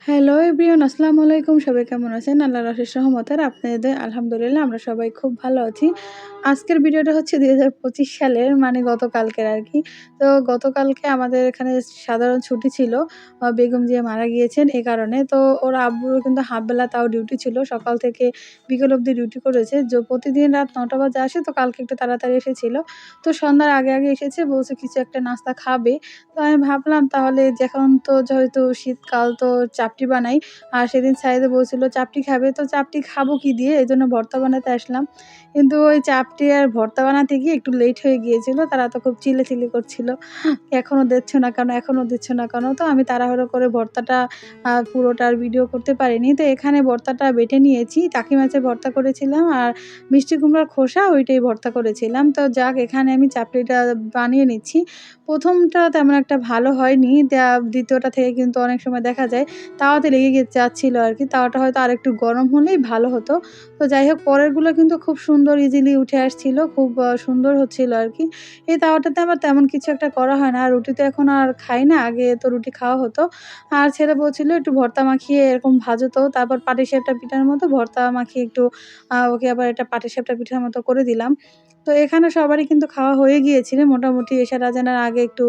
Hello everyone, আসসালামু আলাইকুম। সবাই কেমন আছেন? আল্লাহর অশেষ রহমতে আপনাদের আলহামদুলিল্লাহ আমরা সবাই খুব ভালো আছি। আজকের ভিডিওটা হচ্ছে ২০২৫ সালের মানে গতকালকের আরকি। তো গতকালকে আমাদের এখানে সাধারণ ছুটি ছিল। বেগম জিয়া মারা গিয়েছেন এ কারণে। তো ওর আব্বুরও কিন্তু হাফ বেলা তাও ডিউটি ছিল। সকাল থেকে বিকেল অবধি ডিউটি করেছে। প্রতিদিন রাত ৯টা বাজে আসে, তো কালকে একটু তাড়াতাড়ি এসেছিল। তো সন্ধ্যার আগে এসেছে, বলছে কিছু একটা নাস্তা খাবে। তো আমি ভাবলাম তাহলে যখন তো যেহেতু শীতকাল, তো চাপটি বানাই। আর সেদিন সাইদে বলছিল চাপটি খাবে, তো চাপটি খাবো কি দিয়ে, এজন্য ভর্তা বানাতে আসলাম। কিন্তু ওই চাপটি আর ভর্তা বানাতে গিয়ে একটু লেট হয়ে গিয়েছিল। তারা তো খুব চিল্লাচিল্লি করছিল, এখনো দিচ্ছ না কেন, এখনো দিচ্ছ না কেন? তো আমি তাড়াহুড়ো করে ভর্তাটা পুরোটা আর ভিডিও করতে পারিনি। তো এখানে ভর্তাটা বেটে নিয়েছি। টাকি মাছের ভর্তা করেছিলাম আর মিষ্টি কুমড়ার খোসা ওইটাই ভর্তা করেছিলাম। তো যাক, এখানে আমি চাপড়িটা বানিয়ে নিচ্ছি। ১ম টা তেমন একটা ভালো হয়নি। দ্বিতীয়টা থেকে কিন্তু অনেক সময় দেখা যায় তাওয়াতে লেগে যাচ্ছিল আরকি। তাওয়াটা হয়তো আরেকটু গরম হলেই ভালো হতো। তো যাই হোক, পরেরগুলো কিন্তু খুব সুন্দর ইজিলি উঠে আসছিল। খুব সুন্দর হচ্ছিল আরকি। এই তাওয়াটাতে আবার তেমন কিছু একটা করা হয় না। আর রুটি তো এখন আর খাই না। আগে তো রুটি খাওয়া হতো। আর ছেলে বলছিল একটু ভর্তা মাখিয়ে এরকম ভাজো তো। তারপর পাটিসাপটা পিঠার মতো ভর্তা মাখিয়ে একটু ওকে আবার এটা পাটিসাপটা পিঠার মতো করে দিলাম। তো এখানে সবারই কিন্তু খাওয়া হয়ে গিয়েছিল। মোটামুটি এশার আজানের আগে একটু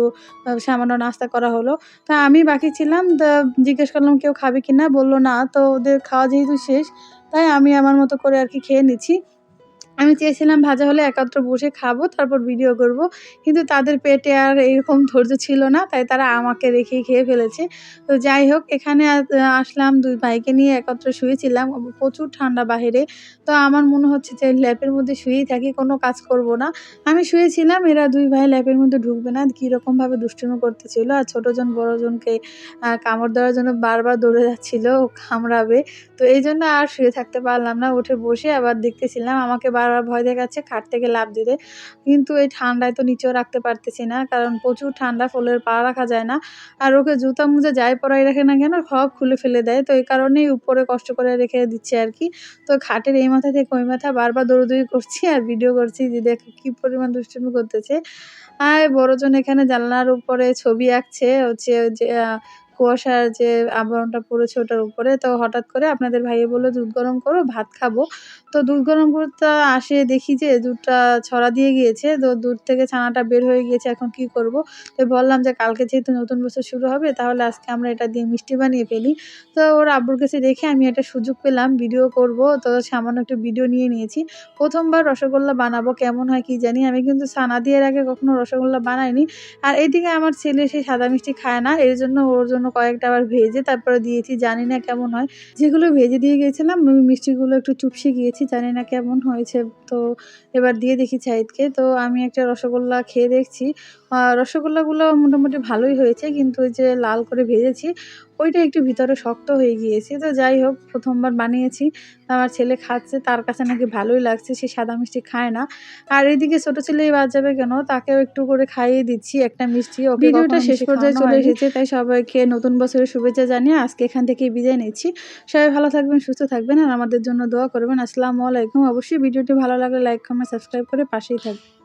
সামান্য নাস্তা করা হলো। তা আমি বাকি ছিলাম। জিজ্ঞেস করলাম কেউ খাবে কিনা? বলল না। তো ওদের খাওয়া যেহেতু শেষ, তাই আমি আমার মতো করে আরকি খেয়ে নিচ্ছি। আমি চেয়েছিলাম ভাজা হলে একাত্র বসে খাবো, তারপর ভিডিও করব। কিন্তু তাদের পেটে আর এরকম ধৈর্য ছিল না। তাই তারা আমাকে রেখেই খেয়ে ফেলেছে। তো যাই হোক, এখানে আসলাম ২ ভাইকে নিয়ে একত্রে শুয়েছিলাম। প্রচুর ঠান্ডা বাহিরে। তো আমার মনে হচ্ছে যে ল্যাপের মধ্যে শুয়েই থাকি, কোনো কাজ করব না। আমি শুয়েছিলাম, এরা ২ ভাই ল্যাপের মধ্যে ঢুকবে না। কিরকমভাবে দুষ্টুমি করতেছিল। আর ছোটজন বড়জনকে কামড় দেওয়ার জন্য বারবার দৌড়ে যাচ্ছিল, ও কামড়াবে। তো এইজন্য আর শুয়ে থাকতে পারলাম না। উঠে বসে আবার দেখতেছিলাম। আমাকে বারবার ভয় দেখাচ্ছে খাট থেকে লাফ দিতে। কিন্তু এই ঠান্ডায় তো নিচেও রাখতে পারতেছি না। কারণ প্রচুর ঠান্ডা, ফলের পা রাখা যায় না। আর ওকে জুতা মোজা যাই পরাই রাখে না কেন, সব খুলে ফেলে দেয়। তো এই কারণেই উপরে কষ্ট করে রেখে দিচ্ছি আরকি। তো খাটের এই মাথা থেকে ওই মাথা বারবার দৌড়াদৌড়ি করছি আর ভিডিও করছি যে দেখো কি পরিমাণ দুষ্টুমি করতেছে। আর বড়জন এখানে জানলার উপরে ছবি আঁকছে হচ্ছে যে কুয়াশার যে আবরণটা পড়েছে ওটার উপরে। তো হঠাৎ করে আপনাদের ভাইয়া বলল, "দুধ গরম করো, ভাত খাবো।" তো দুধ গরম করতে আসে দেখি যে দুধটা ছড়া দিয়ে গিয়েছে। তো দুধ থেকে ছানাটা বের হয়ে গিয়েছে। এখন কি করব? তো বললাম যে, "কালকে যেহেতু নতুন বছর শুরু হবে, তাহলে আজকে আমরা এটা দিয়ে মিষ্টি বানিয়ে ফেলি।" তো ওর আব্বুর কাছে রেখে আমি একটা সুযোগ পেলাম ভিডিও করব। তো সামান্য একটু ভিডিও নিয়ে নিয়েছি। ১ম বার রসগোল্লা বানাবো, কেমন হয় কি জানি। আমি কিন্তু ছানা দিয়ে এর আগে কখনো রসগোল্লা বানাইনি। আর এদিকে আমার ছেলে সে সাদা মিষ্টি খায় না। এরজন্য ওর জন্য কয়েকটা আবার ভেজে তারপরে দিয়েছি। জানি না কেমন হয়। যেগুলো ভেজে দিয়ে গিয়েছিলাম ওই মিষ্টিগুলো একটু চুপসে গিয়েছি। জানি না কেমন হয়েছে। তো এবার দিয়ে দেখি সাহিদকে। তো আমি একটা রসগোল্লা খেয়ে দেখছি। রসগোল্লাগুলো মোটামুটি ভালোই হয়েছে। কিন্তু ওই যে লাল করে ভেজেছি, ওইটা একটু ভিতরে শক্ত হয়ে গিয়েছে। তো যাই হোক, ১ম বার বানিয়েছি। আমার ছেলে খাচ্ছে, তার কাছে নাকি ভালোই লাগছে। সে সাদা মিষ্টি খায় না। আর এদিকে ছোট ছেলেই বাদ যাবে কেন? তাকেও একটু করে খাইয়ে দিচ্ছি একটা মিষ্টি। ওকে ভিডিওটা শেষ পর্যায়ে চলে এসেছে, তাই সবাইকে নতুন বছরের শুভেচ্ছা জানিয়ে আজকে এখান থেকেই বিদায় নিচ্ছি। সবাই ভালো থাকবেন, সুস্থ থাকবেন আর আমাদের জন্য দোয়া করবেন। আসসালামু আলাইকুম। অবশ্যই ভিডিওটি ভালো লাগলে লাইক, কমেন্ট, সাবস্ক্রাইব করে পাশেই থাকবেন।